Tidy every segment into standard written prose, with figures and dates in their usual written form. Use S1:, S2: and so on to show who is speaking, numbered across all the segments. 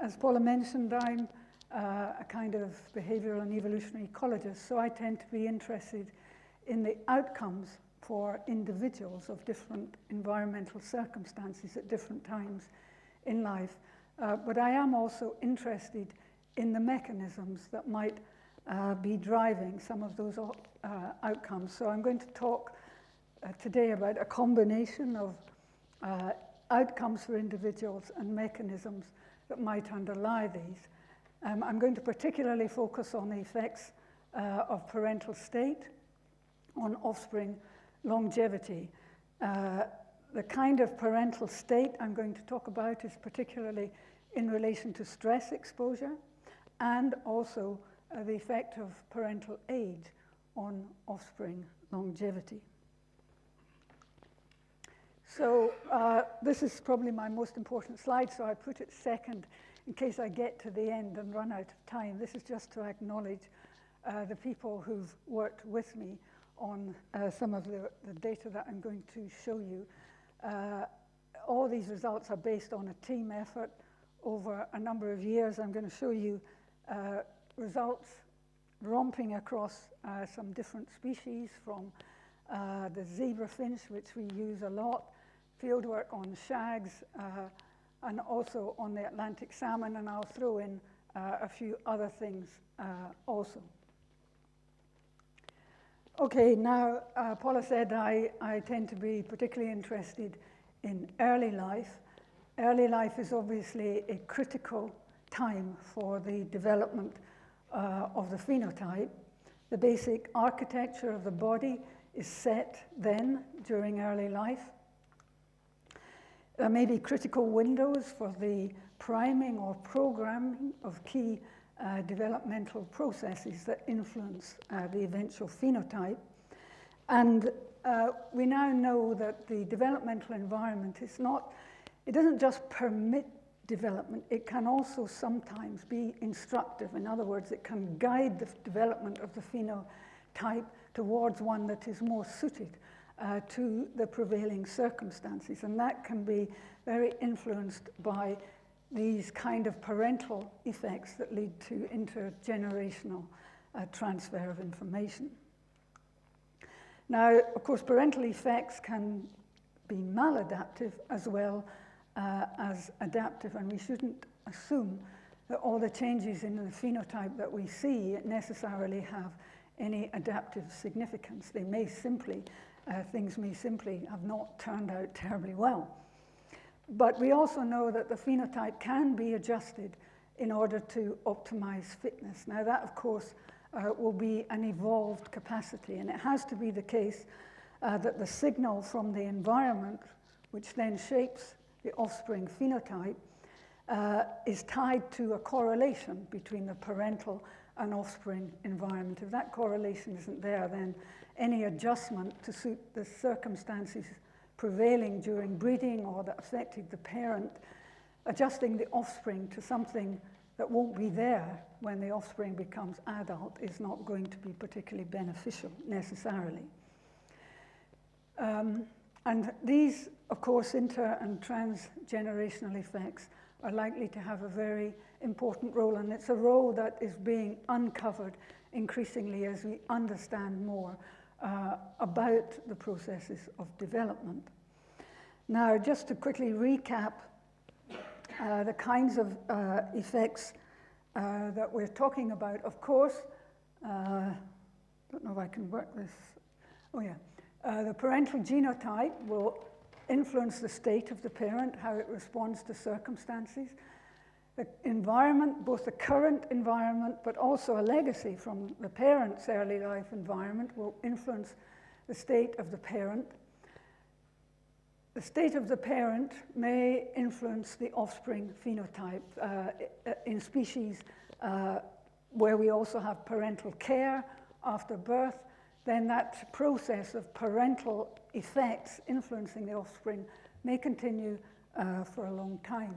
S1: as Paula mentioned, I'm a kind of behavioral and evolutionary ecologist, so I tend to be interested in the outcomes for individuals of different environmental circumstances at different times in life. But I am also interested in the mechanisms that might be driving some of those outcomes. So I'm going to talk today about a combination of outcomes for individuals and mechanisms that might underlie these. I'm going to particularly focus on the effects of parental state on offspring longevity. The kind of parental state I'm going to talk about is particularly in relation to stress exposure and also the effect of parental age on offspring longevity. So this is probably my most important slide, so I put it second in case I get to the end and run out of time. This is just to acknowledge the people who've worked with me on some of the data that I'm going to show you. All these results are based on a team effort over a number of years. I'm going to show you results romping across some different species, from the zebra finch, which we use a lot, fieldwork on shags, and also on the Atlantic salmon, and I'll throw in a few other things also. Okay, now Paula said I tend to be particularly interested in early life. Early life is obviously a critical time for the development of the phenotype. The basic architecture of the body is set then during early life. There may be critical windows for the priming or programming of key developmental processes that influence the eventual phenotype. And we now know that the developmental environment is not, it doesn't just permit development, it can also sometimes be instructive. In other words, it can guide the development of the phenotype towards one that is more suited to the prevailing circumstances. And that can be very influenced by these kind of parental effects that lead to intergenerational transfer of information. Now, of course, parental effects can be maladaptive as well as adaptive, and we shouldn't assume that all the changes in the phenotype that we see necessarily have any adaptive significance. They may simply, things may simply have not turned out terribly well. But we also know that the phenotype can be adjusted in order to optimize fitness. Now that, of course, will be an evolved capacity, and it has to be the case that the signal from the environment, which then shapes the offspring phenotype, is tied to a correlation between the parental and offspring environment. If that correlation isn't there, then any adjustment to suit the circumstances prevailing during breeding or that affected the parent, adjusting the offspring to something that won't be there when the offspring becomes adult is not going to be particularly beneficial necessarily. And these, of course, inter- and transgenerational effects are likely to have a very important role, and it's a role that is being uncovered increasingly as we understand more about the processes of development. Now, just to quickly recap the kinds of effects that we're talking about, of course, don't know if I can work this, oh yeah. The parental genotype will influence the state of the parent, how it responds to circumstances. The environment, both the current environment, but also a legacy from the parent's early life environment, will influence the state of the parent. The state of the parent may influence the offspring phenotype. In species where we also have parental care after birth, then that process of parental effects influencing the offspring may continue for a long time.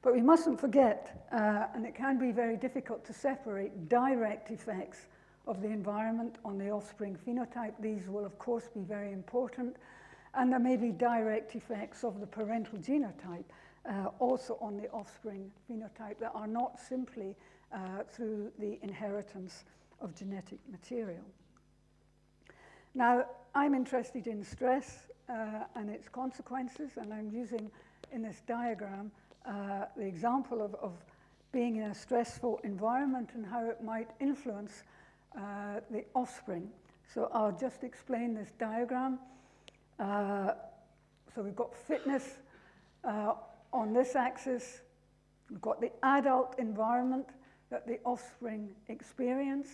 S1: But we mustn't forget, and it can be very difficult to separate direct effects of the environment on the offspring phenotype. These will, of course, be very important. And there may be direct effects of the parental genotype also on the offspring phenotype that are not simply through the inheritance of genetic material. Now, I'm interested in stress and its consequences, and I'm using in this diagram the example of being in a stressful environment and how it might influence the offspring. So I'll just explain this diagram. So we've got fitness on this axis. We've got the adult environment that the offspring experience,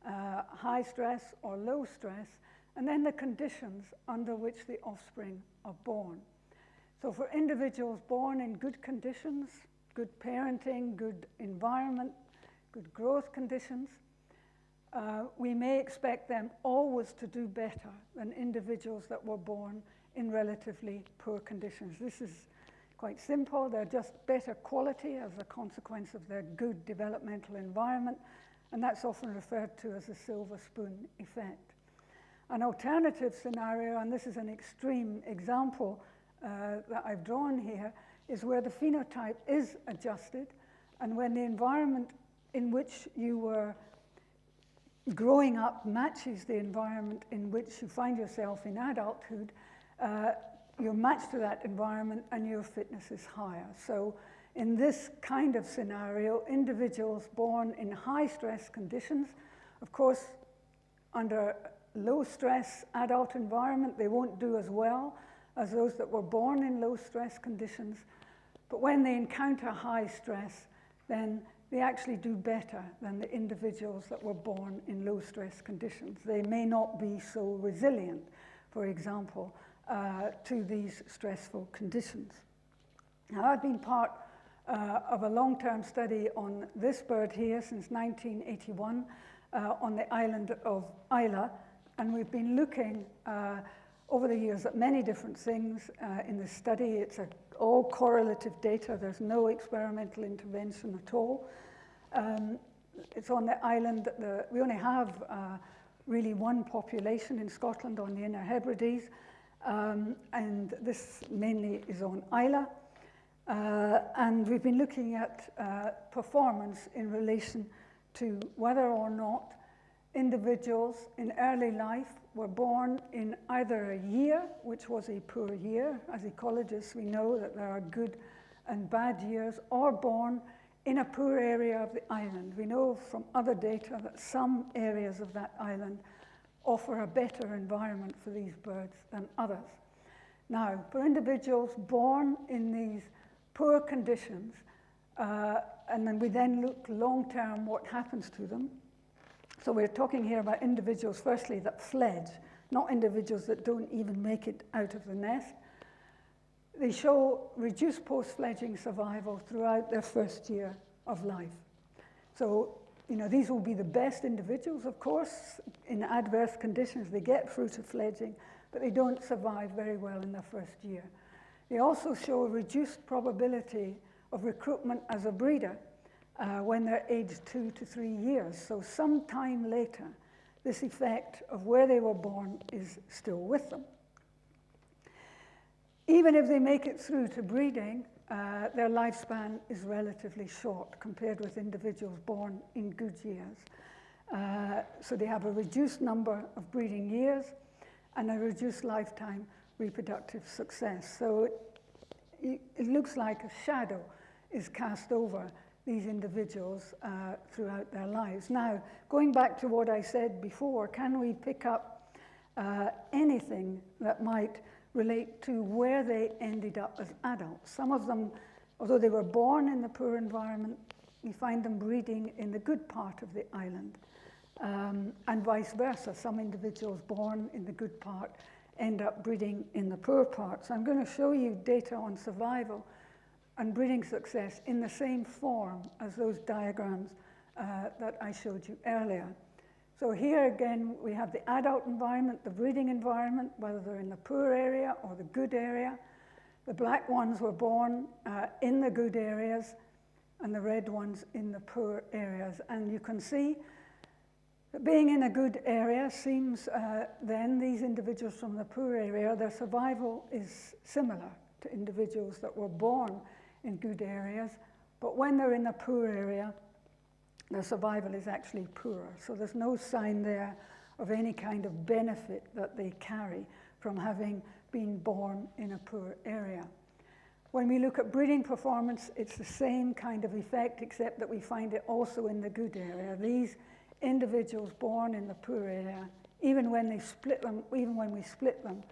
S1: high stress or low stress, and then the conditions under which the offspring are born. So for individuals born in good conditions, good parenting, good environment, good growth conditions, we may expect them always to do better than individuals that were born in relatively poor conditions. This is quite simple. They're just better quality as a consequence of their good developmental environment, and that's often referred to as the silver spoon effect. An alternative scenario, and this is an extreme example that I've drawn here, is where the phenotype is adjusted, and when the environment in which you were growing up matches the environment in which you find yourself in adulthood, you're matched to that environment and your fitness is higher. So in this kind of scenario, individuals born in high stress conditions, of course, under low stress adult environment, they won't do as well as those that were born in low stress conditions. But when they encounter high stress, then they actually do better than the individuals that were born in low stress conditions. They may not be so resilient, for example, to these stressful conditions. Now, I've been part of a long-term study on this bird here since 1981 on the island of Isla, and we've been looking over the years at many different things in this study. It's all correlative data. There's no experimental intervention at all. It's on the island. We only have really one population in Scotland on the Inner Hebrides, and this mainly is on Isla. And we've been looking at performance in relation to whether or not individuals in early life were born in either a year, which was a poor year. As ecologists, we know that there are good and bad years, or born in a poor area of the island. We know from other data that some areas of that island offer a better environment for these birds than others. Now, for individuals born in these poor conditions, and then we then look long-term what happens to them. So we're talking here about individuals, firstly, that fledge, not individuals that don't even make it out of the nest. They show reduced post-fledging survival throughout their first year of life. So, you know, these will be the best individuals, of course. In adverse conditions, they get through to fledging, but they don't survive very well in their first year. They also show a reduced probability of recruitment as a breeder when they're aged 2 to 3 years. So sometime later, this effect of where they were born is still with them. Even if they make it through to breeding, their lifespan is relatively short compared with individuals born in good years. So they have a reduced number of breeding years and a reduced lifetime reproductive success. So it looks like a shadow is cast over these individuals throughout their lives. Now, going back to what I said before, can we pick up anything that might relate to where they ended up as adults? Some of them, although they were born in the poor environment, we find them breeding in the good part of the island, and vice versa. Some individuals born in the good part end up breeding in the poor part. So I'm going to show you data on survival and breeding success in the same form as those diagrams that I showed you earlier. So here again, we have the adult environment, the breeding environment, whether they're in the poor area or the good area. The black ones were born in the good areas, and the red ones in the poor areas. And you can see that being in a good area seems then these individuals from the poor area, their survival is similar to individuals that were born in good areas, but when they're in a poor area, their survival is actually poorer. So there's no sign there of any kind of benefit that they carry from having been born in a poor area. When we look at breeding performance, it's the same kind of effect, except that we find it also in the good area. These individuals born in the poor area, even when we split them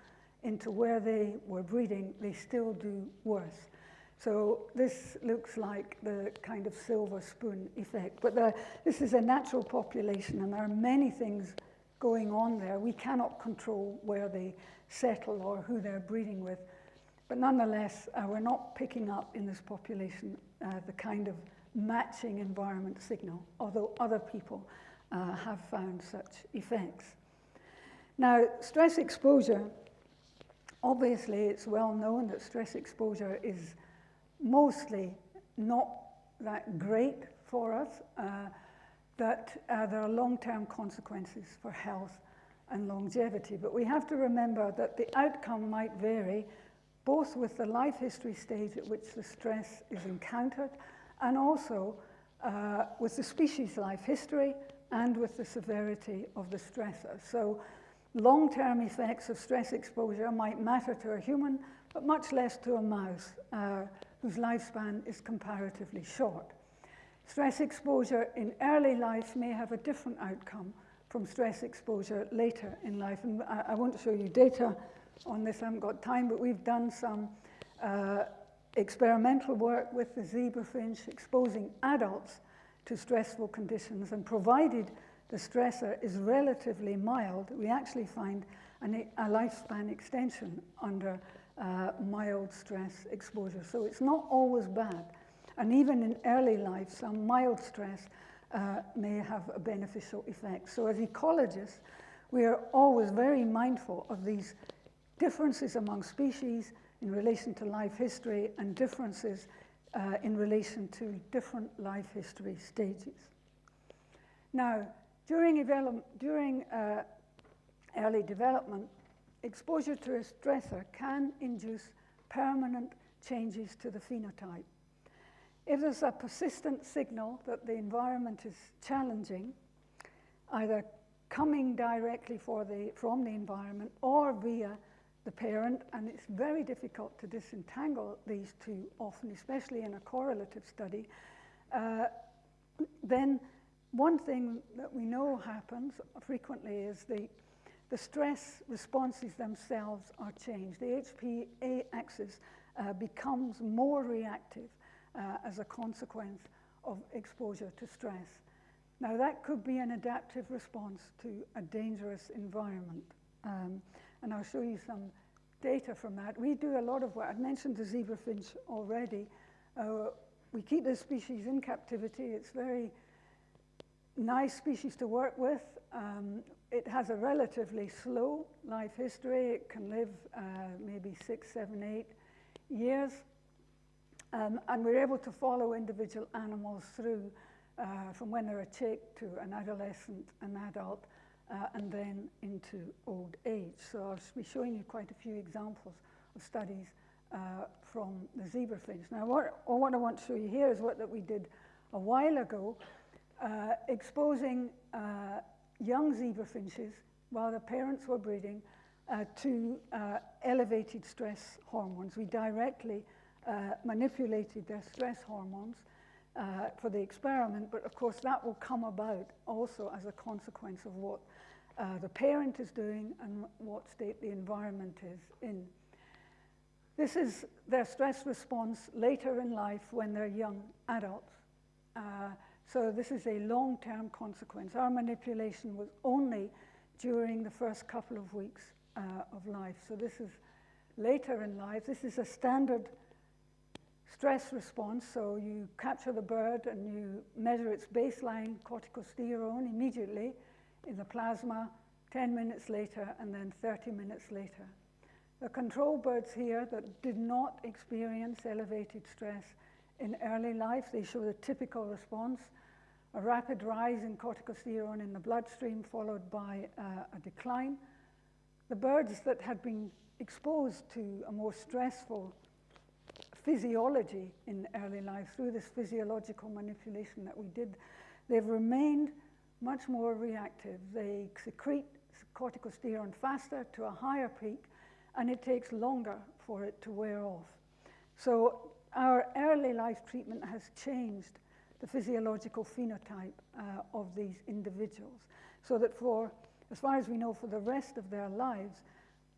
S1: into where they were breeding, they still do worse. So this looks like the kind of silver spoon effect. But this is a natural population, and there are many things going on there. We cannot control where they settle or who they're breeding with. But nonetheless, we're not picking up in this population the kind of matching environment signal, although other people have found such effects. Now, stress exposure, obviously it's well known that stress exposure is mostly not that great for us, that there are long-term consequences for health and longevity. But we have to remember that the outcome might vary both with the life history stage at which the stress is encountered and also with the species life history and with the severity of the stressor. So long-term effects of stress exposure might matter to a human, but much less to a mouse, whose lifespan is comparatively short. Stress exposure in early life may have a different outcome from stress exposure later in life. And I won't show you data on this, I haven't got time, but we've done some experimental work with the zebra finch exposing adults to stressful conditions, and provided the stressor is relatively mild, we actually find a lifespan extension under mild stress exposure. So it's not always bad. And even in early life, some mild stress may have a beneficial effect. So as ecologists, we are always very mindful of these differences among species in relation to life history and differences in relation to different life history stages. Now, during early development, exposure to a stressor can induce permanent changes to the phenotype. If there's a persistent signal that the environment is challenging, either coming directly from the environment or via the parent, and it's very difficult to disentangle these two often, especially in a correlative study, then one thing that we know happens frequently is the stress responses themselves are changed. The HPA axis becomes more reactive as a consequence of exposure to stress. Now, that could be an adaptive response to a dangerous environment. And I'll show you some data from that. We do a lot of work. I mentioned the zebra finch already. We keep this species in captivity. It's a very nice species to work with. It has a relatively slow life history. It can live maybe 6, 7, 8 years. And we're able to follow individual animals through from when they're a chick to an adolescent, an adult, and then into old age. So I'll be showing you quite a few examples of studies from the zebra finch. Now, what I want to show you here is what that we did a while ago, exposing young zebra finches while the parents were breeding to elevated stress hormones. We directly manipulated their stress hormones for the experiment, but of course that will come about also as a consequence of what the parent is doing and what state the environment is in. This is their stress response later in life when they're young adults. So this is a long-term consequence. Our manipulation was only during the first couple of weeks of life. So this is later in life. This is a standard stress response. So you capture the bird and you measure its baseline corticosterone immediately in the plasma, 10 minutes later, and then 30 minutes later. The control birds here that did not experience elevated stress in early life, they show a typical response, a rapid rise in corticosterone in the bloodstream followed by a decline. The birds that had been exposed to a more stressful physiology in early life, through this physiological manipulation that we did, they've remained much more reactive. They secrete corticosteroid faster to a higher peak, and it takes longer for it to wear off. So our early life treatment has changed the physiological phenotype of these individuals, so that for, as far as we know, for the rest of their lives,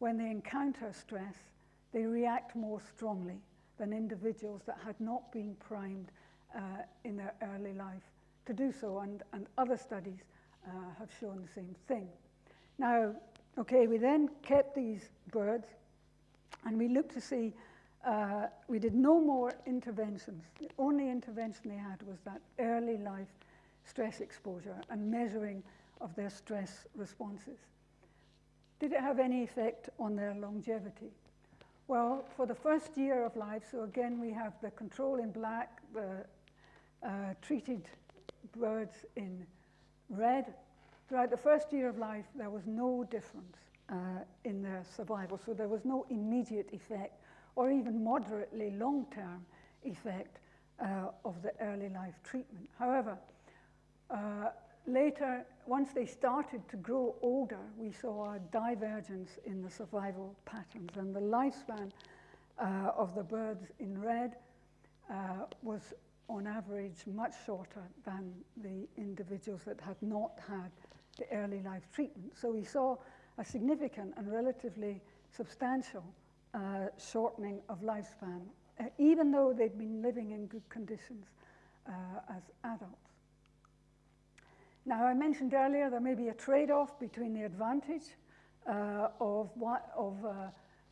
S1: when they encounter stress, they react more strongly than individuals that had not been primed in their early life to do so, and other studies have shown the same thing. Now, okay, we then kept these birds, and we looked to see, we did no more interventions. The only intervention they had was that early life stress exposure and measuring of their stress responses. Did it have any effect on their longevity? Well, for the first year of life, so again we have the control in black, the treated birds in red. Throughout the first year of life, there was no difference in their survival, so there was no immediate effect or even moderately long-term effect of the early life treatment. However, later, once they started to grow older, we saw a divergence in the survival patterns, and the lifespan of the birds in red was on average much shorter than the individuals that had not had the early life treatment. So we saw a significant and relatively substantial shortening of lifespan, even though they'd been living in good conditions as adults. Now, I mentioned earlier there may be a trade-off between the advantage of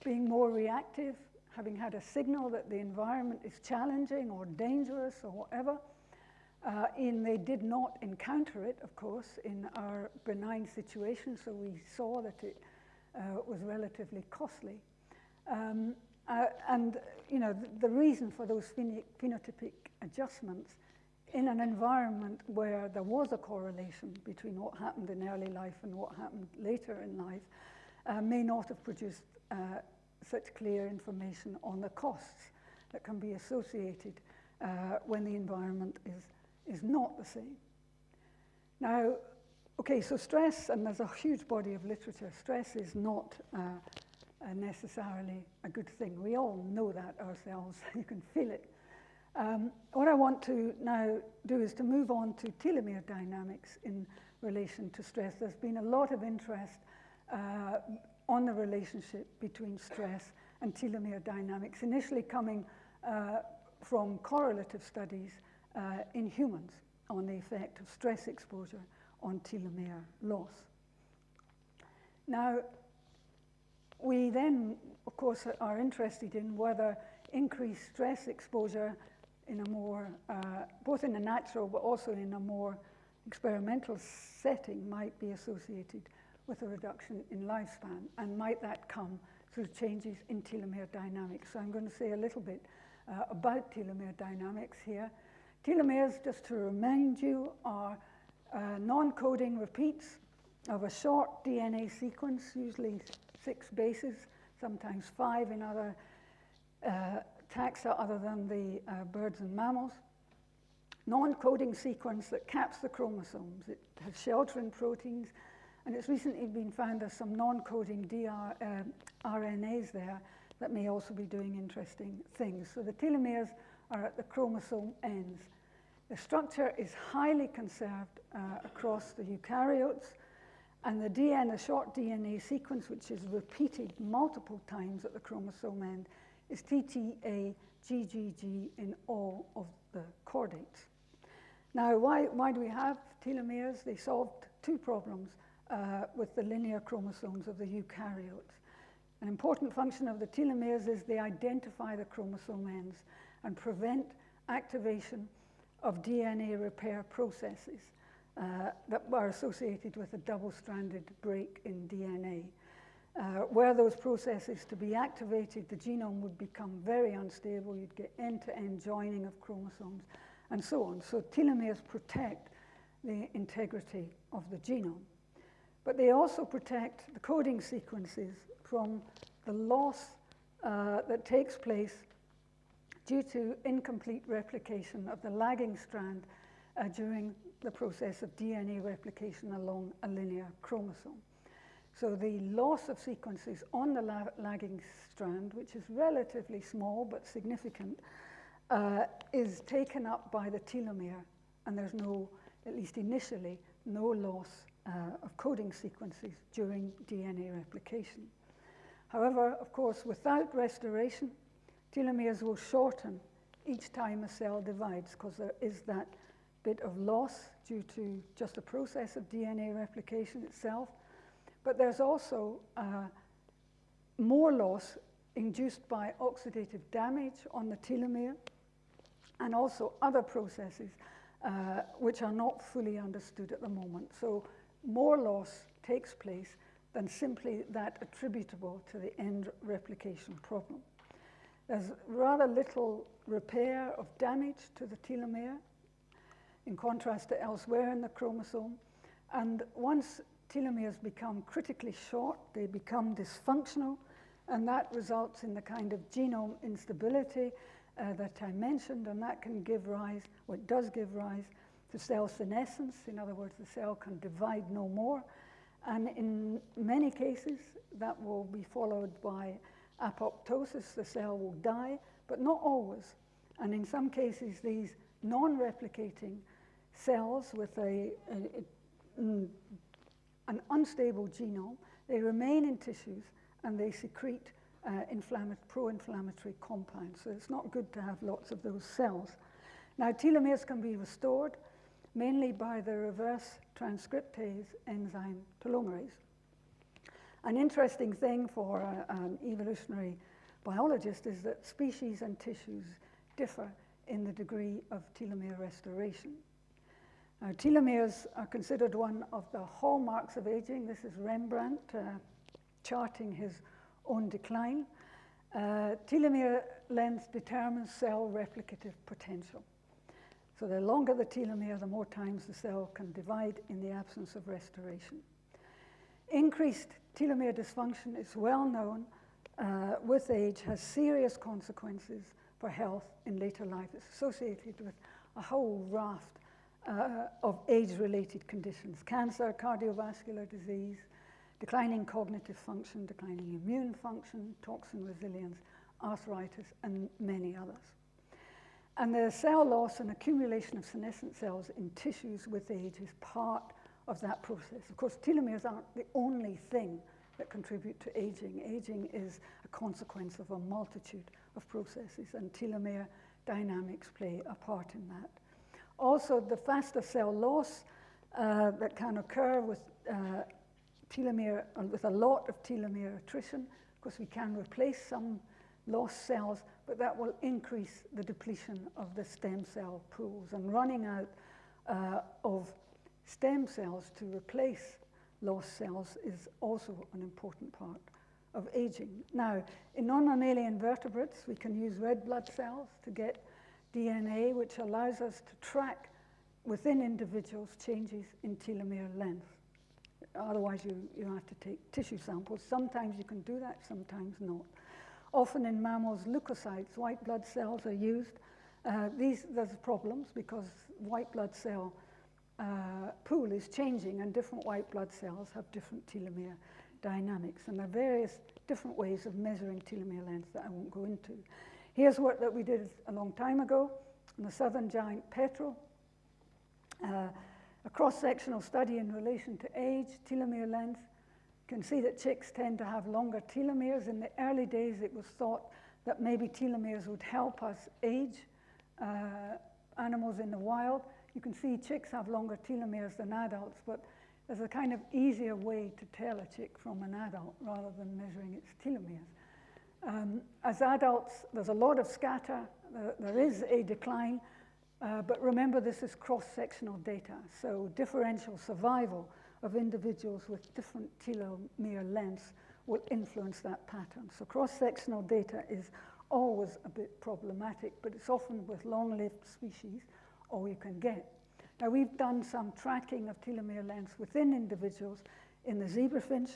S1: being more reactive, having had a signal that the environment is challenging or dangerous or whatever. They did not encounter it, of course, in our benign situation, so we saw that it was relatively costly. And you know, the reason for those phenotypic adjustments in an environment where there was a correlation between what happened in early life and what happened later in life may not have produced such clear information on the costs that can be associated when the environment is not the same. Now, okay, so stress, and there's a huge body of literature, stress is not necessarily a good thing. We all know that ourselves. You can feel it. What I want to now do is to move on to telomere dynamics in relation to stress. There's been a lot of interest on the relationship between stress and telomere dynamics, initially coming from correlative studies in humans on the effect of stress exposure on telomere loss. Now, we then, of course, are interested in whether increased stress exposure in a more, both in a natural but also in a more experimental setting might be associated with a reduction in lifespan, and might that come through changes in telomere dynamics. So I'm going to say a little bit about telomere dynamics here. Telomeres, just to remind you, are non-coding repeats of a short DNA sequence, usually 6 bases, sometimes 5 in other taxa other than the birds and mammals. Non-coding sequence that caps the chromosomes. It has sheltering proteins, and it's recently been found there's some non-coding RNAs there that may also be doing interesting things. So the telomeres are at the chromosome ends. The structure is highly conserved across the eukaryotes, and the short DNA sequence, which is repeated multiple times at the chromosome end, is TTA GGG in all of the chordates. Now, why do we have telomeres? They solved 2 problems with the linear chromosomes of the eukaryotes. An important function of the telomeres is they identify the chromosome ends and prevent activation of DNA repair processes that are associated with a double-stranded break in DNA. Were those processes to be activated, the genome would become very unstable. You'd get end-to-end joining of chromosomes and so on. So telomeres protect the integrity of the genome. But they also protect the coding sequences from the loss that takes place due to incomplete replication of the lagging strand during the process of DNA replication along a linear chromosome. So the loss of sequences on the lagging strand, which is relatively small but significant, is taken up by the telomere, and there's no, at least initially, no loss of coding sequences during DNA replication. However, of course, without restoration, telomeres will shorten each time a cell divides, because there is that bit of loss due to just the process of DNA replication itself. But there's also more loss induced by oxidative damage on the telomere, and also other processes which are not fully understood at the moment. So more loss takes place than simply that attributable to the end replication problem. There's rather little repair of damage to the telomere, in contrast to elsewhere in the chromosome. And once telomeres become critically short, they become dysfunctional, and that results in the kind of genome instability that I mentioned, and that can give rise, or it does give rise, to cell senescence. In other words, the cell can divide no more, and in many cases that will be followed by apoptosis. The cell will die, but not always. And in some cases, these non-replicating cells with an unstable genome, they remain in tissues and they secrete pro-inflammatory compounds. So it's not good to have lots of those cells. Now, telomeres can be restored mainly by the reverse transcriptase enzyme telomerase. An interesting thing for an evolutionary biologist is that species and tissues differ in the degree of telomere restoration. Now, telomeres are considered one of the hallmarks of aging. This is Rembrandt charting his own decline. Telomere length determines cell replicative potential. So the longer the telomere, the more times the cell can divide in the absence of restoration. Increased telomere dysfunction is well known with age, has serious consequences for health in later life. It's associated with a whole raft of age-related conditions: cancer, cardiovascular disease, declining cognitive function, declining immune function, toxin resilience, arthritis, and many others. And the cell loss and accumulation of senescent cells in tissues with age is part of that process. Of course, telomeres aren't the only thing that contribute to aging. Aging is a consequence of a multitude of processes, and telomere dynamics play a part in that. Also, the faster cell loss that can occur with telomere, or with a lot of telomere attrition. Of course, we can replace some lost cells, but that will increase the depletion of the stem cell pools. And running out of stem cells to replace lost cells is also an important part of aging. Now, in non-mammalian vertebrates, we can use red blood cells to get DNA, which allows us to track within individuals changes in telomere length. Otherwise, you have to take tissue samples. Sometimes you can do that, sometimes not. Often in mammals, leukocytes, white blood cells, are used. There's problems because white blood cell pool is changing, and different white blood cells have different telomere dynamics. And there are various different ways of measuring telomere length that I won't go into. Here's work that we did a long time ago on the southern giant petrel. A cross-sectional study in relation to age, telomere length. You can see that chicks tend to have longer telomeres. In the early days, it was thought that maybe telomeres would help us age animals in the wild. You can see chicks have longer telomeres than adults, but there's a kind of easier way to tell a chick from an adult rather than measuring its telomeres. As adults, there's a lot of scatter. There is a decline. But remember, this is cross-sectional data, so differential survival of individuals with different telomere lengths will influence that pattern. So cross-sectional data is always a bit problematic, but it's often with long-lived species all you can get. Now, we've done some tracking of telomere lengths within individuals in the zebra finch.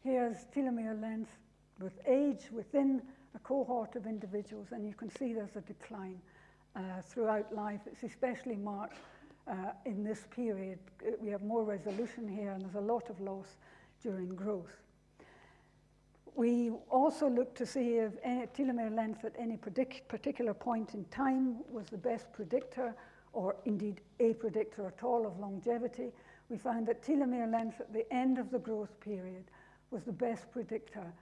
S1: Here's telomere length with age within a cohort of individuals, and you can see there's a decline throughout life. It's especially marked in this period. We have more resolution here, and there's a lot of loss during growth. We also looked to see if any telomere length at any particular point in time was the best predictor, or indeed a predictor at all, of longevity. We found that telomere length at the end of the growth period was the best predictor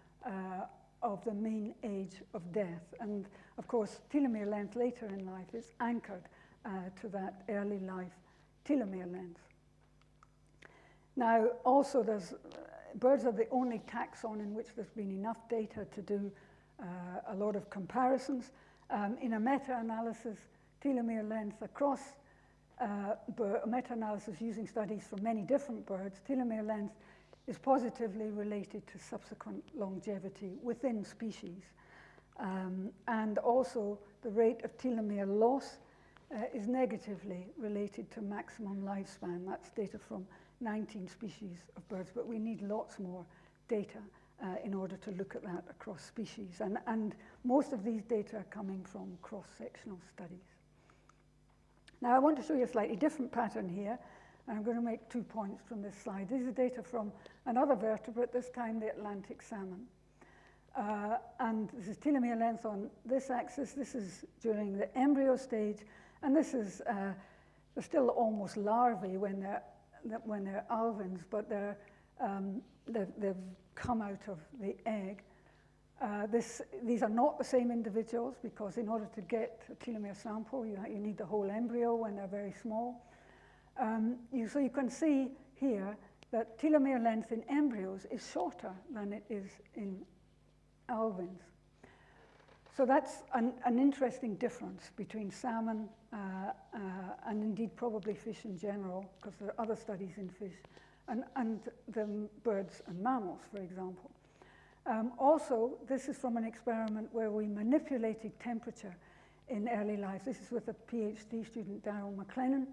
S1: of the mean age of death. And of course, telomere length later in life is anchored to that early life telomere length. Now, also birds are the only taxon in which there's been enough data to do a lot of comparisons. In a meta-analysis, telomere length across a meta-analysis using studies from many different birds, telomere length is positively related to subsequent longevity within species. And also the rate of telomere loss is negatively related to maximum lifespan. That's data from 19 species of birds, but we need lots more data in order to look at that across species. And most of these data are coming from cross-sectional studies. Now, I want to show you a slightly different pattern here, and I'm going to make 2 points from this slide. These are data from another vertebrate, this time the Atlantic salmon. And this is telomere length on this axis. This is during the embryo stage, and this is, they're still almost larvae when they're alevins, but they've come out of the egg. These are not the same individuals, because in order to get a telomere sample, you need the whole embryo when they're very small. So you can see here that telomere length in embryos is shorter than it is in alevins. So that's an interesting difference between salmon and indeed probably fish in general, because there are other studies in fish, and the birds and mammals, for example. Also, this is from an experiment where we manipulated temperature in early life. This is with a PhD student, Darryl McLennan,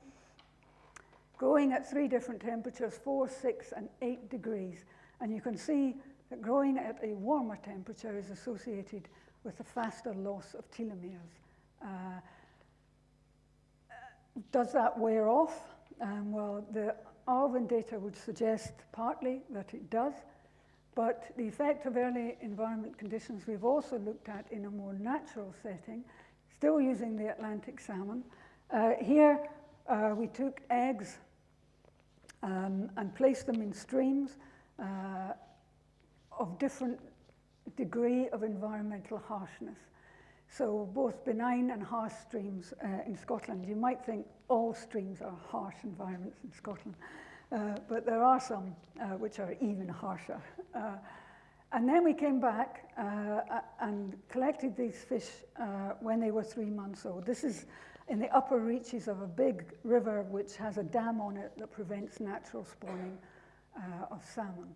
S1: growing at 3 different temperatures, 4, 6, and 8 degrees. And you can see that growing at a warmer temperature is associated with a faster loss of telomeres. Does that wear off? Well, the alevin data would suggest partly that it does, but the effect of early environment conditions we've also looked at in a more natural setting, still using the Atlantic salmon. Here we took eggs and placed them in streams of different degree of environmental harshness. So both benign and harsh streams in Scotland. You might think all streams are harsh environments in Scotland, but there are some which are even harsher. And then we came back and collected these fish when they were 3 months old. This is in the upper reaches of a big river which has a dam on it that prevents natural spawning of salmon.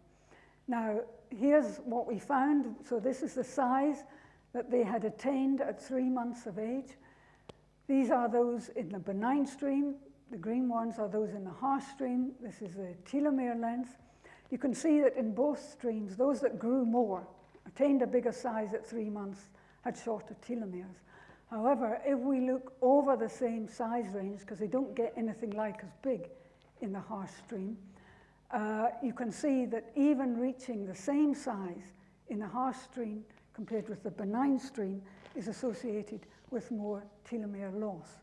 S1: Now, here's what we found. So this is the size that they had attained at 3 months of age. These are those in the benign stream. The green ones are those in the harsh stream. This is the telomere length. You can see that in both streams, those that grew more, attained a bigger size at 3 months, had shorter telomeres. However, if we look over the same size range, because they don't get anything like as big in the harsh stream, you can see that even reaching the same size in the harsh stream compared with the benign stream is associated with more telomere loss.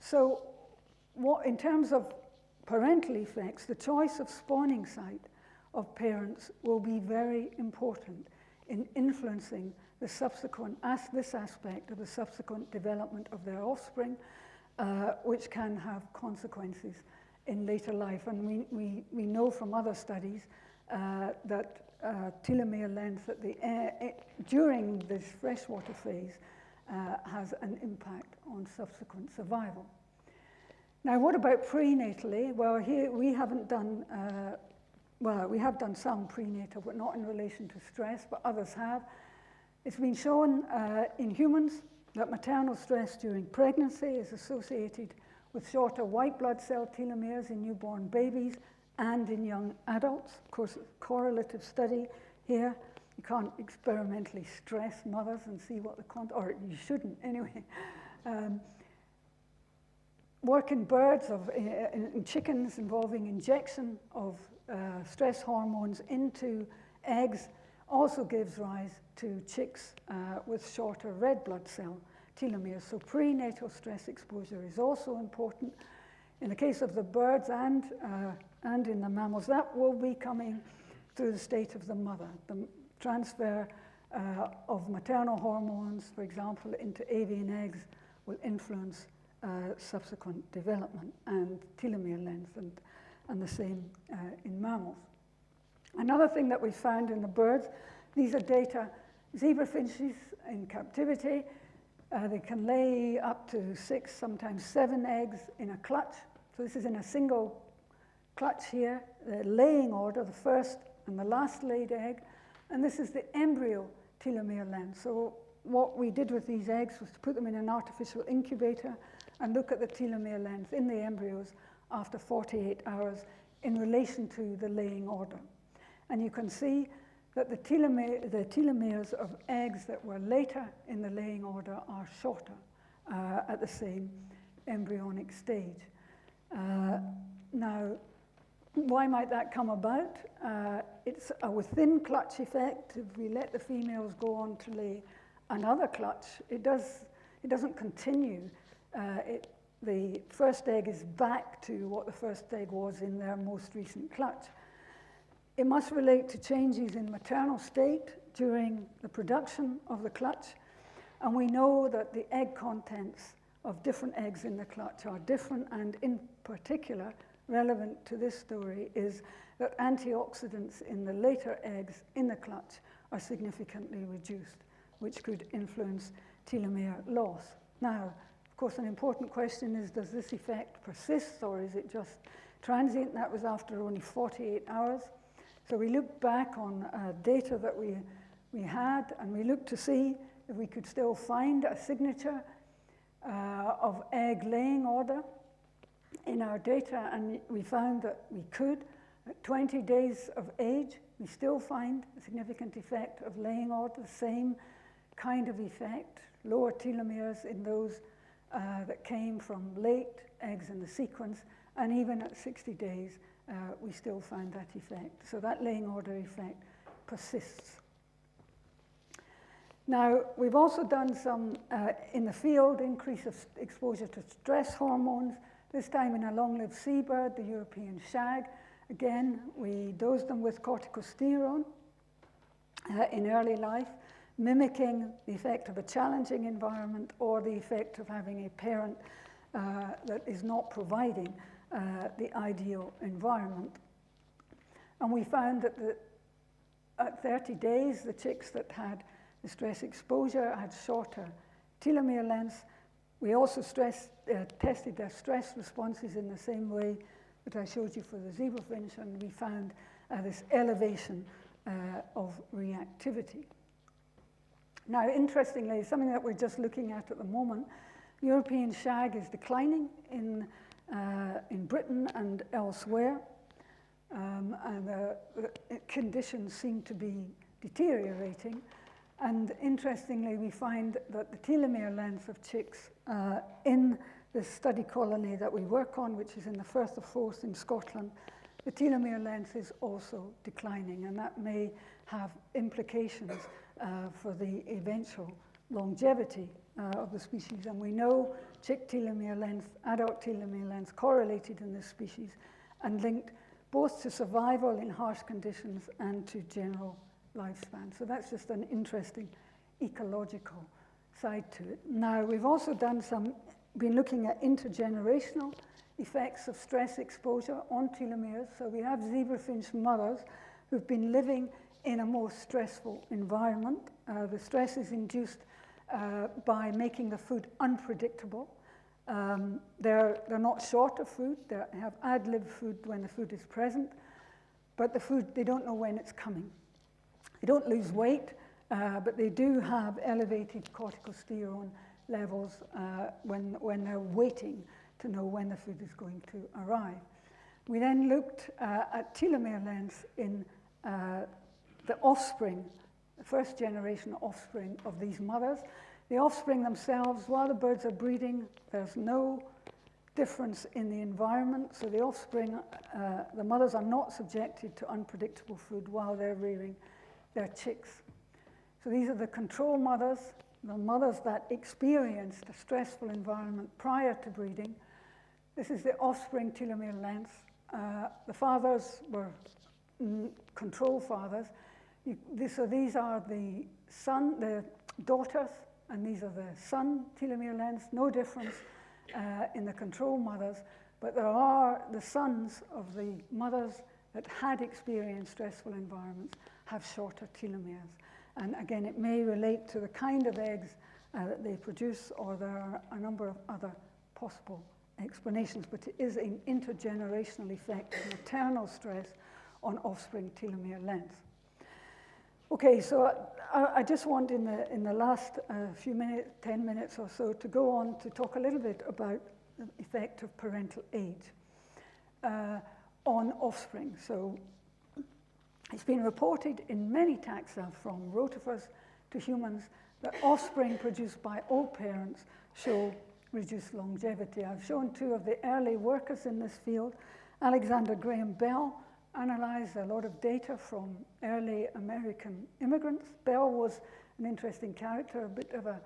S1: So in terms of parental effects, the choice of spawning site of parents will be very important in influencing the subsequent, this aspect of the subsequent development of their offspring, which can have consequences in later life. And we know from other studies that telomere length at during this freshwater phase has an impact on subsequent survival. Now, what about prenatally? Well, here we haven't done, we have done some prenatal, but not in relation to stress, but others have. It's been shown in humans that maternal stress during pregnancy is associated with shorter white blood cell telomeres in newborn babies and in young adults. Of course, it's a correlative study here. You can't experimentally stress mothers and see what the content, or you shouldn't anyway. Work in birds, in chickens, involving injection of stress hormones into eggs also gives rise to chicks with shorter red blood cell telomeres. So prenatal stress exposure is also important. In the case of the birds and in the mammals, that will be coming through the state of the mother. The transfer of maternal hormones, for example, into avian eggs will influence subsequent development and telomere length, and the same in mammals. Another thing that we found in the birds, these are data, zebra finches in captivity, they can lay up to 6, sometimes 7 eggs in a clutch. So this is in a single clutch here, the laying order, the first and the last laid egg, and this is the embryo telomere length. So what we did with these eggs was to put them in an artificial incubator and look at the telomere length in the embryos after 48 hours in relation to the laying order. And you can see that the telomeres of eggs that were later in the laying order are shorter at the same embryonic stage. Now, why might that come about? It's a within clutch effect. If we let the females go on to lay another clutch, it doesn't continue. The first egg is back to what the first egg was in their most recent clutch. It must relate to changes in maternal state during the production of the clutch, and we know that the egg contents of different eggs in the clutch are different, and in particular, relevant to this story is that antioxidants in the later eggs in the clutch are significantly reduced, which could influence telomere loss. Now, of course, an important question is, does this effect persist, or is it just transient? And that was after only 48 hours. So we looked back on data that we had, and we looked to see if we could still find a signature of egg laying order in our data, and we found that we could. At 20 days of age, we still find a significant effect of laying order, the same kind of effect, lower telomeres in those that came from late eggs in the sequence, and even at 60 days, we still find that effect. So that laying order effect persists. Now, we've also done some, in the field, increase of exposure to stress hormones, this time in a long-lived seabird, the European shag. Again, we dosed them with corticosteroid in early life, mimicking the effect of a challenging environment or the effect of having a parent that is not providing the ideal environment. And we found that at 30 days, the chicks that had the stress exposure had shorter telomere lengths. We also tested their stress responses in the same way that I showed you for the zebra finch, and we found this elevation of reactivity. Now, interestingly, something that we're just looking at the moment, European shag is declining in Britain and elsewhere, and the conditions seem to be deteriorating. And interestingly, we find that the telomere length of chicks in this study colony that we work on, which is in the Firth of Forth in Scotland, the telomere length is also declining, and that may have implications for the eventual longevity of the species. And we know chick telomere length, adult telomere length correlated in this species and linked both to survival in harsh conditions and to general lifespan. So that's just an interesting ecological side to it. Now, we've also been looking at intergenerational effects of stress exposure on telomeres. So we have zebrafinch mothers who've been living in a more stressful environment. The stress is induced by making the food unpredictable. They're not short of food. They have ad-lib food when the food is present, but the food, they don't know when it's coming. They don't lose weight, but they do have elevated corticosteroid levels when they're waiting to know when the food is going to arrive. We then looked at telomere length in the offspring the first generation offspring of these mothers. The offspring themselves, while the birds are breeding, there's no difference in the environment. So the offspring, the mothers are not subjected to unpredictable food while they're rearing their chicks. So these are the control mothers, the mothers that experienced a stressful environment prior to breeding. This is the offspring telomere length. The fathers were control fathers. So these are the daughters, and these are the son telomere lengths. No difference in the control mothers, but there are the sons of the mothers that had experienced stressful environments have shorter telomeres. And again, it may relate to the kind of eggs that they produce, or there are a number of other possible explanations, but it is an intergenerational effect of maternal stress on offspring telomere length. Okay, so I just want in the last few minutes, 10 minutes or so, to go on to talk a little bit about the effect of parental age on offspring. So it's been reported in many taxa, from rotifers to humans, that offspring produced by old parents show reduced longevity. I've shown two of the early workers in this field. Alexander Graham Bell analyzed a lot of data from early American immigrants. Bell was an interesting character, a bit of a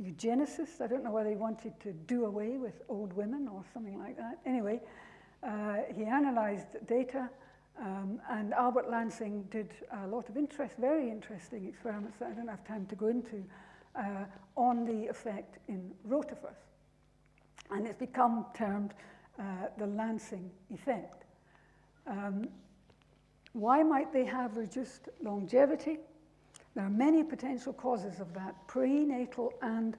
S1: eugenicist. I don't know whether he wanted to do away with old women or something like that. Anyway, he analyzed data, and Albert Lansing did a lot of very interesting experiments that I don't have time to go into on the effect in rotifers. And it's become termed the Lansing effect. Why might they have reduced longevity? There are many potential causes of that, prenatal and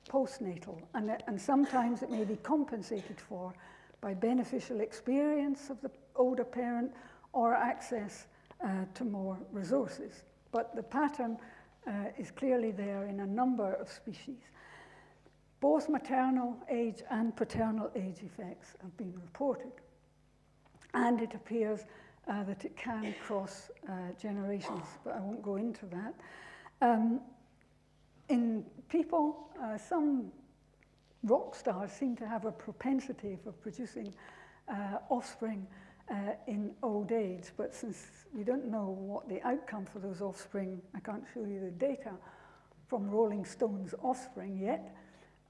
S1: postnatal, and sometimes it may be compensated for by beneficial experience of the older parent or access to more resources. But the pattern is clearly there in a number of species. Both maternal age and paternal age effects have been reported. And it appears that it can cross generations, but I won't go into that. In people, some rock stars seem to have a propensity for producing offspring in old age, but since we don't know what the outcome for those offspring, I can't show you the data from Rolling Stone's offspring yet.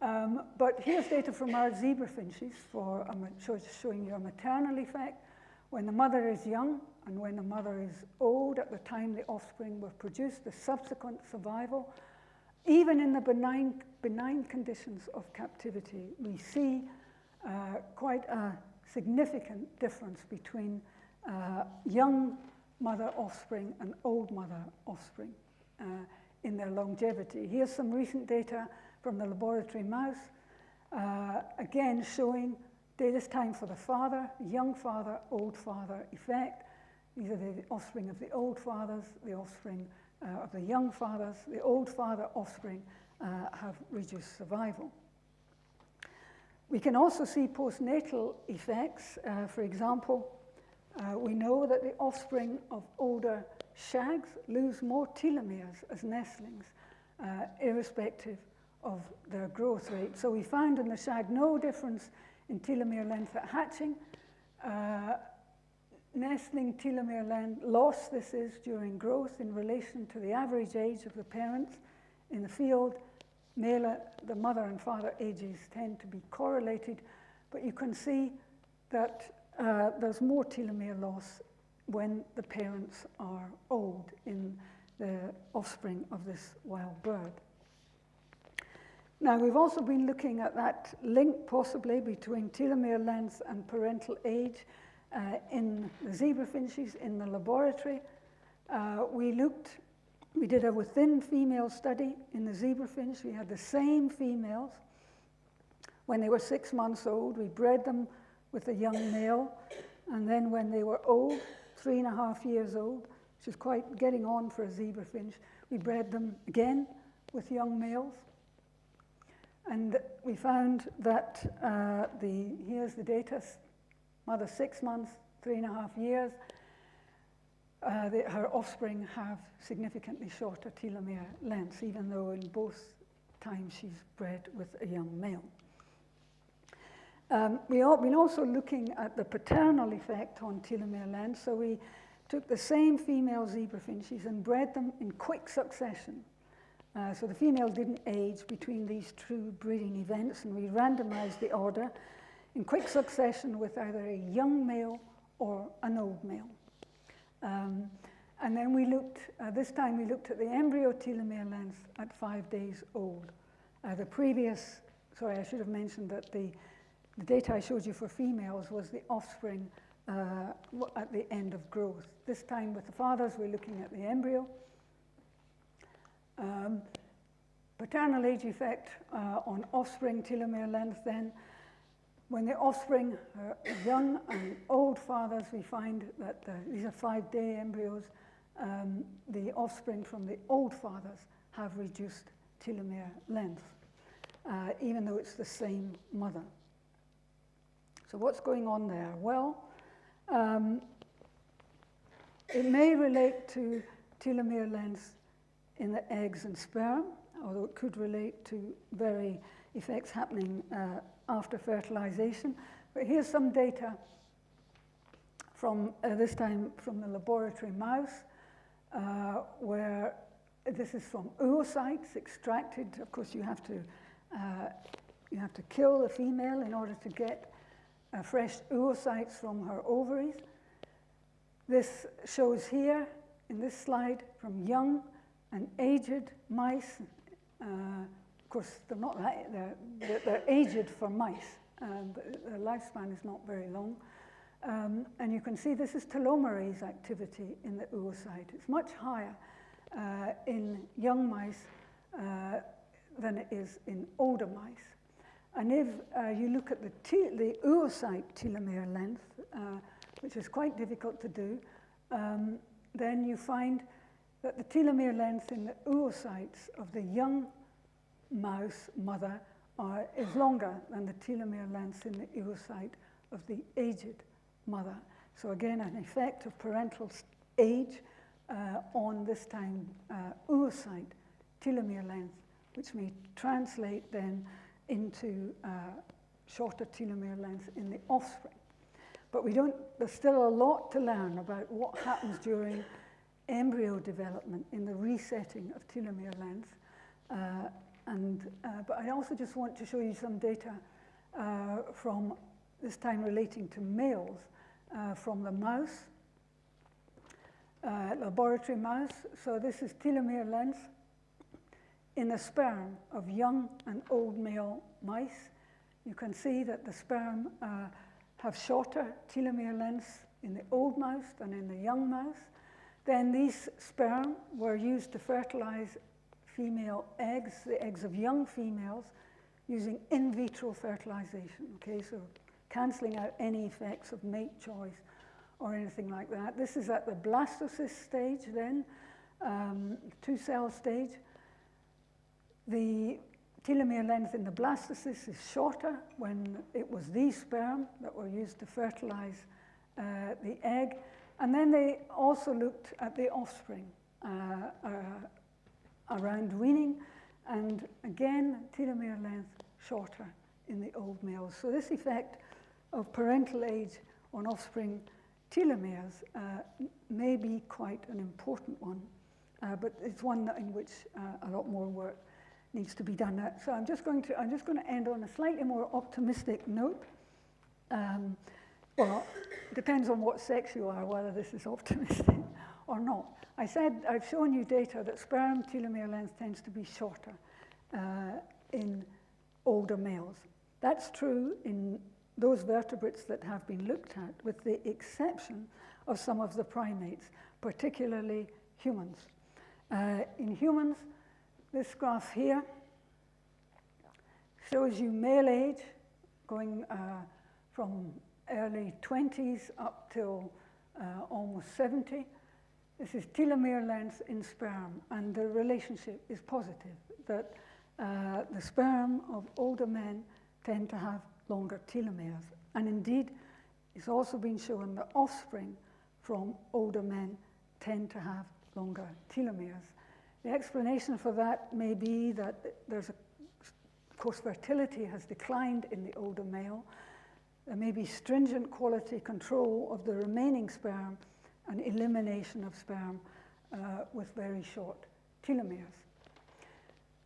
S1: But here's data from our zebra finches for showing you a maternal effect. When the mother is young and when the mother is old at the time the offspring were produced, the subsequent survival, even in the benign conditions of captivity, we see quite a significant difference between young mother offspring and old mother offspring in their longevity. Here's some recent data from the laboratory mouse, again showing this time for the father, young father, old father effect. These are the offspring of the old fathers, the offspring of the young fathers. The old father offspring have reduced survival. We can also see postnatal effects. For example, we know that the offspring of older shags lose more telomeres as nestlings, irrespective of their growth rate. So we found in the shag no difference in telomere length at hatching. Nestling telomere length loss, this is, during growth in relation to the average age of the parents. In the field, the mother and father ages tend to be correlated, but you can see that there's more telomere loss when the parents are old in the offspring of this wild bird. Now, we've also been looking at that link possibly between telomere length and parental age in the zebra finches in the laboratory. We did a within female study in the zebra finch. We had the same females. When they were 6 months old, we bred them with a young male. And then when they were old, 3.5 years old, which is quite getting on for a zebra finch, we bred them again with young males. And we found that here's the data, mother 6 months, 3.5 years. her offspring have significantly shorter telomere lengths, even though in both times she's bred with a young male. We have been also looking at the paternal effect on telomere length, so we took the same female zebra finches and bred them in quick succession. So the female didn't age between these two breeding events, and we randomized the order in quick succession with either a young male or an old male. And then we looked, this time we looked at the embryo telomere length at 5 days old. The previous, sorry, I should have mentioned that the data I showed you for females was the offspring at the end of growth. This time with the fathers, we're looking at the embryo. Paternal age effect on offspring telomere length then. When the offspring are young and old fathers, we find that these are 5-day embryos. The offspring from the old fathers have reduced telomere length, even though it's the same mother. So what's going on there? Well, it may relate to telomere length in the eggs and sperm, although it could relate to very effects happening after fertilization. But here's some data from, this time from the laboratory mouse, where this is from oocytes extracted. Of course, you have to kill the female in order to get fresh oocytes from her ovaries. This shows here in this slide from young and aged mice. Of course, they're not that, they're aged for mice, but their lifespan is not very long. And you can see this is telomerase activity in the oocyte. It's much higher in young mice than it is in older mice. And if you look at the oocyte telomere length, which is quite difficult to do, then you find that the telomere length in the oocytes of the young mouse mother is longer than the telomere length in the oocyte of the aged mother. So again, an effect of parental age on this time oocyte telomere length, which may translate then into shorter telomere length in the offspring. But there's still a lot to learn about what happens during embryo development in the resetting of telomere length. But I also just want to show you some data from this time relating to males from the mouse, laboratory mouse. So this is telomere length in the sperm of young and old male mice. You can see that the sperm have shorter telomere lengths in the old mouse than in the young mouse. Then these sperm were used to fertilize female eggs, the eggs of young females, using in vitro fertilization. Okay, so cancelling out any effects of mate choice or anything like that. This is at the blastocyst stage then, 2-cell stage. The telomere length in the blastocyst is shorter when it was these sperm that were used to fertilize the egg. And then they also looked at the offspring around weaning, and again, telomere length shorter in the old males. So this effect of parental age on offspring telomeres may be quite an important one, but it's one in which a lot more work needs to be done. So I'm just going to end on a slightly more optimistic note. Well, it depends on what sex you are, whether this is optimistic or not. I've shown you data that sperm telomere length tends to be shorter in older males. That's true in those vertebrates that have been looked at, with the exception of some of the primates, particularly humans. In humans, this graph here shows you male age going from early 20s up till almost 70. This is telomere length in sperm, and the relationship is positive, that the sperm of older men tend to have longer telomeres. And indeed, it's also been shown that offspring from older men tend to have longer telomeres. The explanation for that may be that of course, fertility has declined in the older male. There may be stringent quality control of the remaining sperm and elimination of sperm with very short telomeres.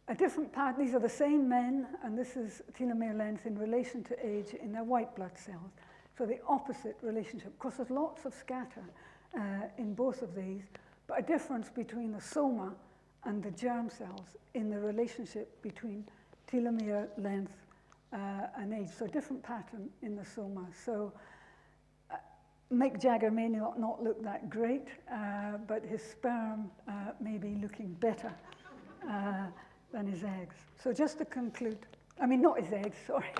S1: A different part, these are the same men, and this is telomere length in relation to age in their white blood cells. So the opposite relationship. Of course, there's lots of scatter in both of these, but a difference between the soma and the germ cells in the relationship between telomere length and age. So a different pattern in the soma. So Mick Jagger may not look that great, but his sperm may be looking better than his eggs. So just to conclude, I mean, not his eggs, sorry,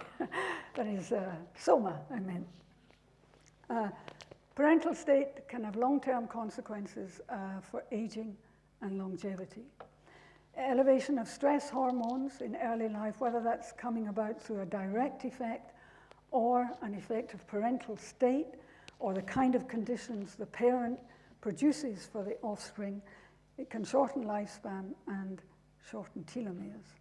S1: but his soma, I meant. Parental state can have long-term consequences for aging and longevity. Elevation of stress hormones in early life, whether that's coming about through a direct effect or an effect of parental state or the kind of conditions the parent produces for the offspring, it can shorten lifespan and shorten telomeres.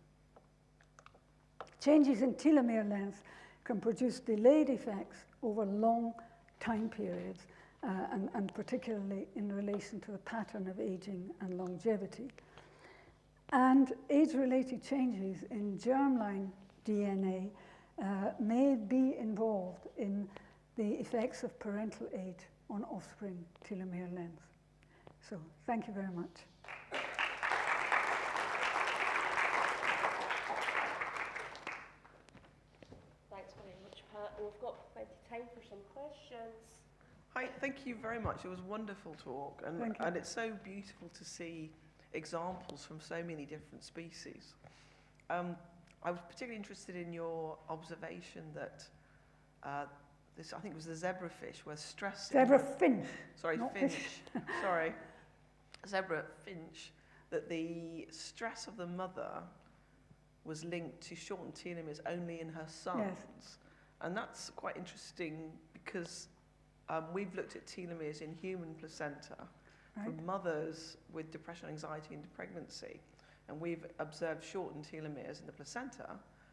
S1: Changes in telomere length can produce delayed effects over long time periods, and particularly in relation to the pattern of aging and longevity. And age-related changes in germline DNA may be involved in the effects of parental age on offspring telomere length. So thank you very much.
S2: Thanks very much, Pat. We've got plenty of time for some questions.
S3: Hi, thank you very much. It was a wonderful talk, and it's so beautiful to see examples from so many different species. I was particularly interested in your observation that this, I think it was the zebrafish, where stress...
S1: Zebrafinch.
S3: Sorry, finch. Sorry. Zebra finch, that the stress of the mother was linked to shortened telomeres only in her sons. Yes. And that's quite interesting because we've looked at telomeres in human placenta from mothers with depression, anxiety, and pregnancy. And we've observed shortened telomeres in the placenta,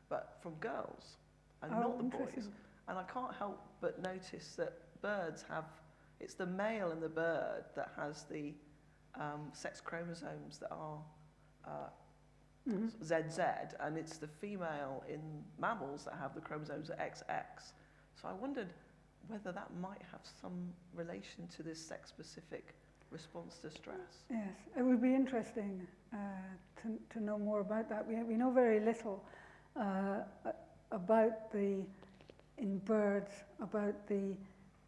S3: but from girls and not the boys. And I can't help but notice that birds have, it's the male in the bird that has the sex chromosomes that are ZZ, and it's the female in mammals that have the chromosomes that XX. So I wondered whether that might have some relation to this sex-specific response to stress.
S1: Yes, it would be interesting to know more about that. We know very little about in birds, about the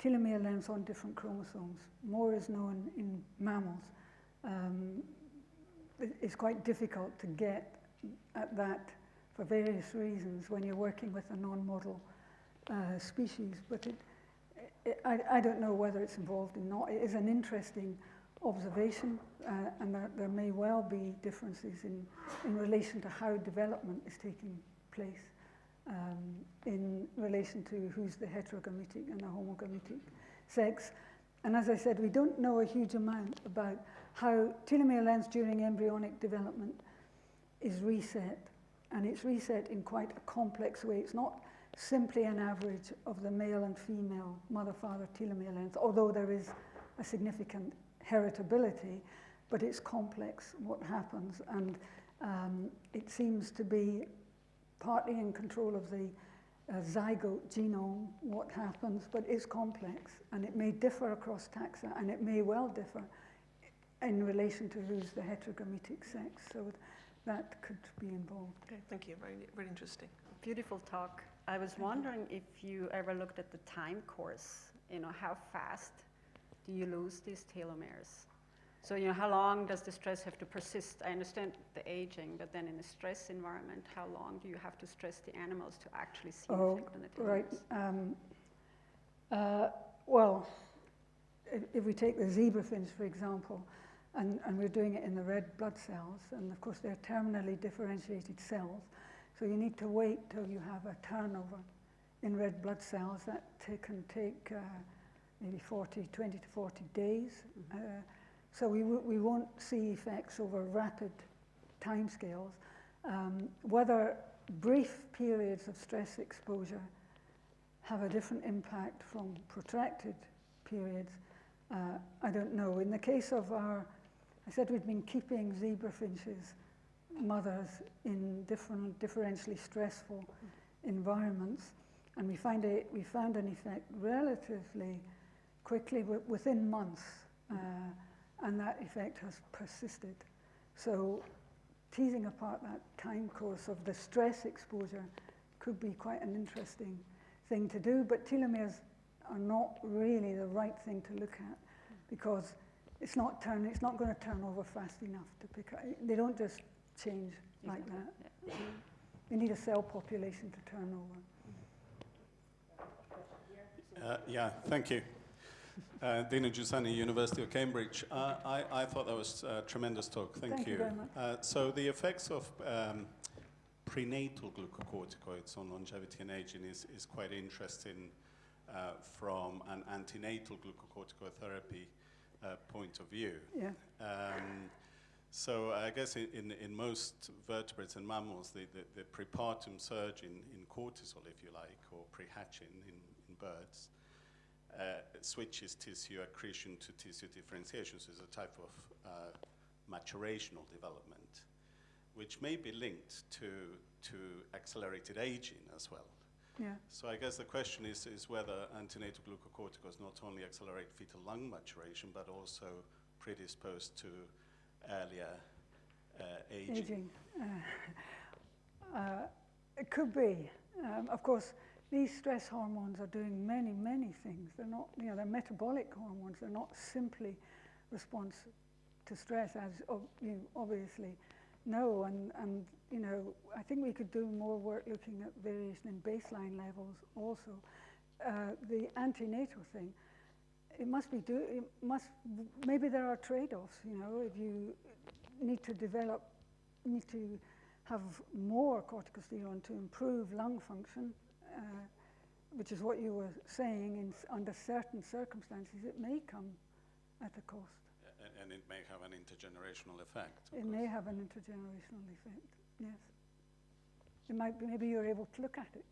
S1: telomere lengths on different chromosomes. More is known in mammals. It's quite difficult to get at that for various reasons when you're working with a non-model species, but I don't know whether it's involved or not. It is an interesting observation, and there may well be differences in relation to how development is taking place in relation to who's the heterogametic and the homogametic sex. And as I said, we don't know a huge amount about how telomere length during embryonic development is reset, and it's reset in quite a complex way. It's not simply an average of the male and female mother-father telomere length, although there is a significant heritability, but it's complex what happens, and it seems to be partly in control of the zygote genome what happens, but it's complex, and it may differ across taxa, and it may well differ in relation to who's the heterogametic sex, so that could be involved.
S3: Okay, thank you, very, very interesting.
S4: Beautiful talk. I was wondering if you ever looked at the time course, how fast do you lose these telomeres? So, how long does the stress have to persist? I understand the aging, but then in a stress environment, how long do you have to stress the animals to actually see effect on the telomeres?
S1: Right. Well, if we take the zebrafinch, for example, and we're doing it in the red blood cells, and of course they're terminally differentiated cells, so you need to wait till you have a turnover in red blood cells. That can take maybe 20 to 40 days So we won't see effects over rapid timescales. Whether brief periods of stress exposure have a different impact from protracted periods, I don't know. In the case of I said we'd been keeping zebra finches, mothers, in different differentially stressful environments, and we found an effect relatively quickly, within months, and that effect has persisted. So teasing apart that time course of the stress exposure could be quite an interesting thing to do, but telomeres are not really the right thing to look at, because it's not going to turn over fast enough to pick up. They don't just change like that.
S4: Yeah.
S1: You need a cell population to turn over.
S5: Yeah, thank you. Dina Giussani, University of Cambridge. I thought that was a tremendous talk. Thank you.
S1: Very much.
S5: So the effects of prenatal glucocorticoids on longevity and aging is quite interesting from an antenatal glucocorticoid therapy point of view.
S1: Yeah.
S5: So I guess in most vertebrates and mammals, the prepartum surge in cortisol, if you like, or pre-hatching in birds, switches tissue accretion to tissue differentiation. So it's a type of maturational development, which may be linked to accelerated aging as well.
S1: Yeah.
S5: So I guess the question is whether antenatal glucocorticoids not only accelerate fetal lung maturation, but also predispose to earlier aging.
S1: It could be. Of course, these stress hormones are doing many, many things. They're not, they're metabolic hormones. They're not simply response to stress, as you obviously know. And I think we could do more work looking at variation in baseline levels also. The antenatal thing, maybe there are trade-offs, if you need to have more corticosteroid to improve lung function, which is what you were saying, under certain circumstances, it may come at a cost.
S5: And it may have an intergenerational effect.
S1: It may have an intergenerational effect, yes. It might be, maybe you're able to look at it.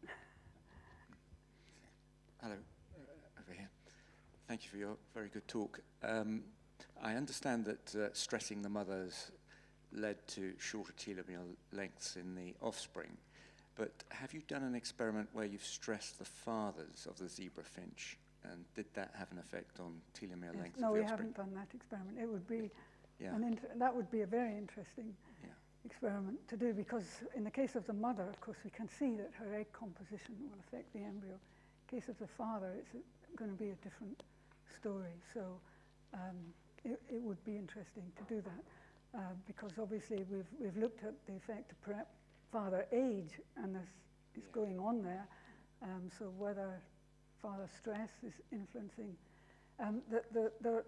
S6: Hello, over here. Thank you for your very good talk. I understand that stressing the mothers led to shorter telomere lengths in the offspring, but have you done an experiment where you've stressed the fathers of the zebra finch, and did that have an effect on telomere length
S1: No,
S6: of the
S1: we
S6: offspring?
S1: haven't done that experiment. It would be
S6: Yeah.
S1: that would be a very interesting
S6: Yeah.
S1: experiment to do, because in the case of the mother, of course, we can see that her egg composition will affect the embryo. In the case of the father, it's going to be a different story. So it would be interesting to do that, because obviously we've looked at the effect of father age, and it's going on there. So whether father stress is influencing. There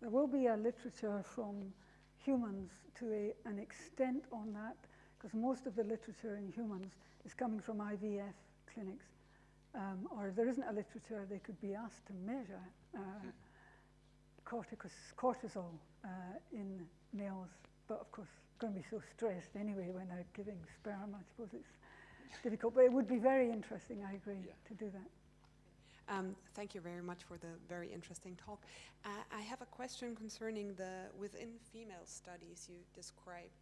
S1: will be a literature from humans to an extent on that, because most of the literature in humans is coming from IVF clinics, or there isn't a literature they could be asked to measure cortisol in males, but of course going to be so stressed anyway when they're giving sperm. I suppose it's difficult, but it would be very interesting, I agree, to do that.
S7: Thank you very much for the very interesting talk. I have a question concerning the within female studies you described.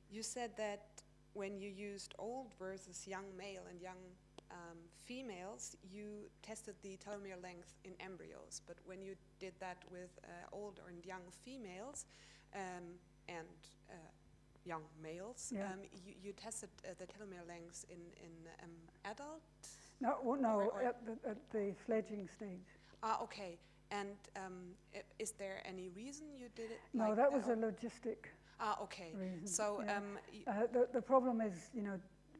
S7: You said that when you used old versus young male and young females, you tested the telomere length in embryos, but when you did that with old and young females and young males, you tested the telomere lengths in adult?
S1: No, at the fledgling stage.
S7: Okay. And is there any reason you did it?
S1: No, that was a logistic
S7: okay.
S1: reason.
S7: So
S1: the problem is,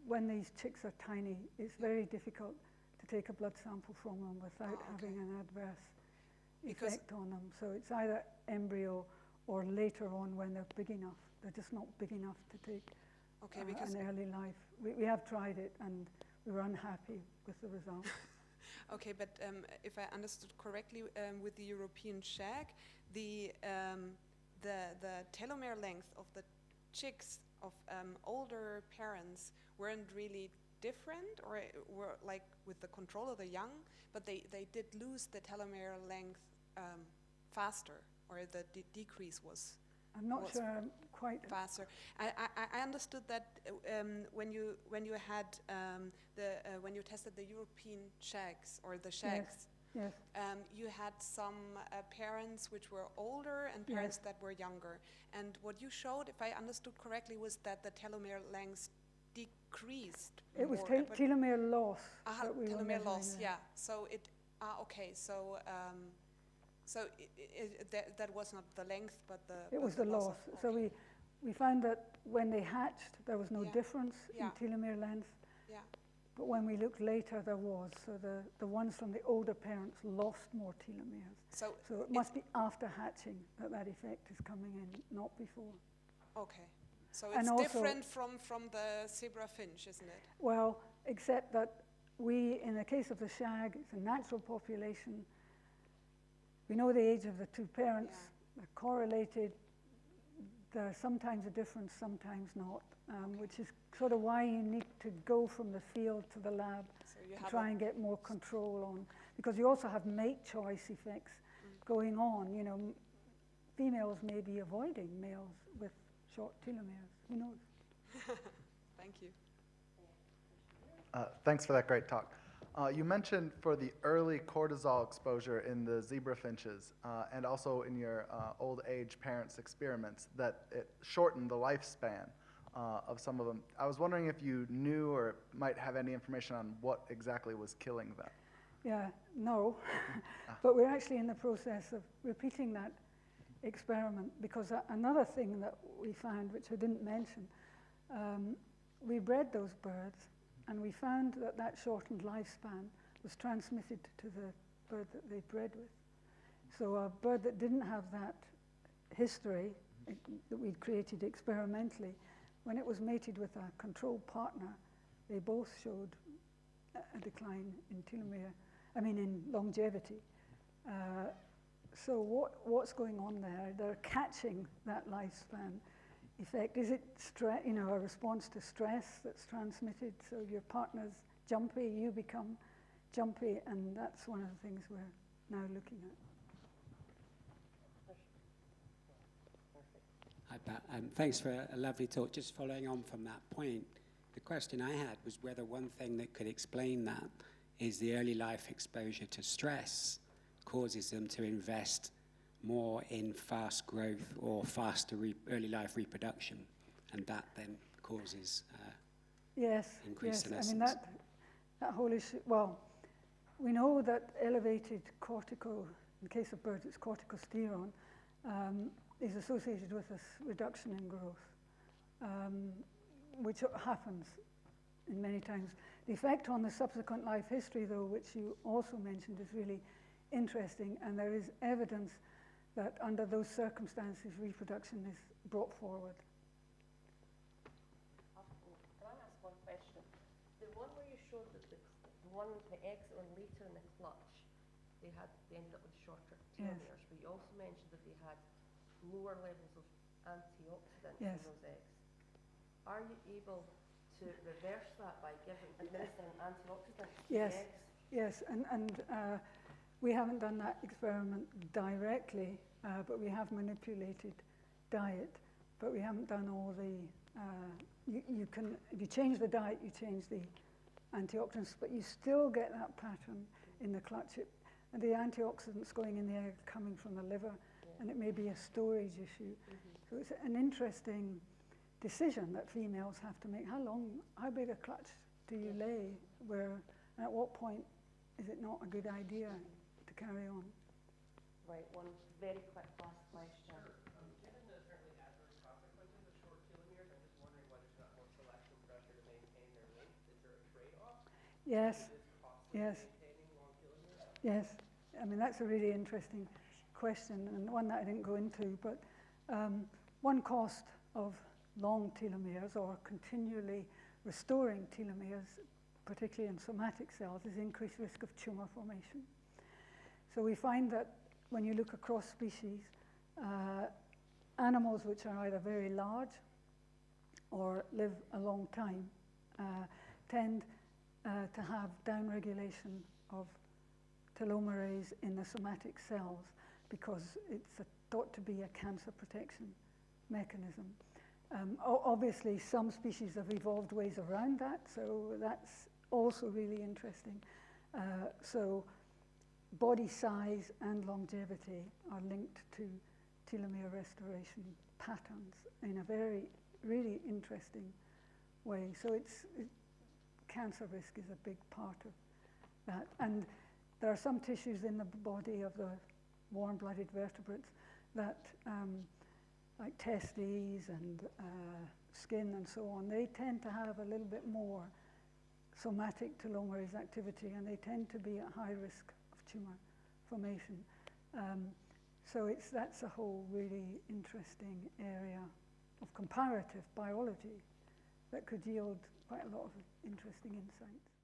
S1: when these chicks are tiny, it's very difficult to take a blood sample from them without having an adverse effect on them. So it's either embryo or later on when they're big enough. They're just not big enough to take an early life. We have tried it, and we were unhappy with the result.
S7: Okay, but if I understood correctly, with the European shag, the telomere length of the chicks of older parents weren't really different, or were like with the control of the young, but they did lose the telomere length faster, or the decrease was.
S1: I'm not sure I'm quite
S7: faster. I understood that when you had when you tested the European shags or the shags,
S1: yes.
S7: You had some parents which were older and parents that were younger. And what you showed, if I understood correctly, was that the telomere lengths decreased.
S1: It was telomere loss.
S7: Telomere loss. Yeah. So it. Okay. So. That was not the length, but
S1: it was the loss.
S7: Okay.
S1: So we found that when they hatched, there was no difference in telomere length.
S7: Yeah.
S1: But when we looked later, there was. So the ones from the older parents lost more telomeres.
S7: So
S1: it must be after hatching that effect is coming in, not before.
S7: Okay. So it's different from the zebra finch, isn't it?
S1: Well, except that in the case of the shag, it's a natural population. We know the age of the two parents. They're correlated. There's sometimes a difference, sometimes not, which is sort of why you need to go from the field to the lab to try and get more control on. Because you also have mate choice effects going on. You know, females may be avoiding males with short telomeres. Who knows?
S7: Thank you.
S8: Thanks for that great talk. You mentioned for the early cortisol exposure in the zebra finches and also in your old age parents' experiments that it shortened the lifespan of some of them. I was wondering if you knew or might have any information on what exactly was killing them.
S1: Yeah, no, but we're actually in the process of repeating that experiment, because another thing that we found, which I didn't mention, we bred those birds. And we found that shortened lifespan was transmitted to the bird that they bred with. So a bird that didn't have that history that we'd created experimentally, when it was mated with a control partner, they both showed a decline in telomere, in longevity. So what's going on there? They're catching that lifespan effect. Is it a response to stress that's transmitted? So your partner's jumpy, you become jumpy, and that's one of the things we're now looking at.
S9: Hi, Pat. Thanks for a lovely talk. Just following on from that point, the question I had was whether one thing that could explain that is the early life exposure to stress causes them to invest more in fast growth or faster early life reproduction, and that then causes increased senescence.
S1: That whole issue, well, we know that elevated in case of birds it's corticosterone, is associated with this reduction in growth, which happens in many times. The effect on the subsequent life history, though, which you also mentioned, is really interesting, and there is evidence that under those circumstances, reproduction is brought forward.
S2: Can I ask one question? The one where you showed that the eggs that were later in the clutch, they ended up with shorter telomeres, but you also mentioned that they had lower levels of antioxidants in those eggs. Are you able to reverse that by administering antioxidants to the eggs?
S1: Yes, and we haven't done that experiment directly, but we have manipulated diet, but we haven't done all the, if you change the diet, you change the antioxidants, but you still get that pattern in the clutch. And the antioxidants going in the egg coming from the liver, and it may be a storage issue. So it's an interesting decision that females have to make. How big a clutch do you lay? And at what point is it not a good idea to carry on?
S2: Right, one very quick last question.
S10: Given the apparently adverse consequences of short telomeres, I'm just wondering why there's not more selection pressure to maintain their length. Is there a trade-off?
S1: Yes.
S10: Is it costly maintaining long telomeres?
S1: Yes. That's a really interesting question, and one that I didn't go into, but one cost of long telomeres or continually restoring telomeres particularly in somatic cells, is increased risk of tumor formation. So we find that when you look across species, animals which are either very large or live a long time tend to have downregulation of telomerase in the somatic cells because it's thought to be a cancer protection mechanism. Obviously, some species have evolved ways around that, so that's also really interesting. So body size and longevity are linked to telomere restoration patterns in a very, really interesting way. So cancer risk is a big part of that. And there are some tissues in the body of the warm-blooded vertebrates that, like testes and skin and so on, they tend to have a little bit more somatic telomerase activity, and they tend to be at high risk of tumor formation. So that's a whole really interesting area of comparative biology that could yield quite a lot of interesting insights.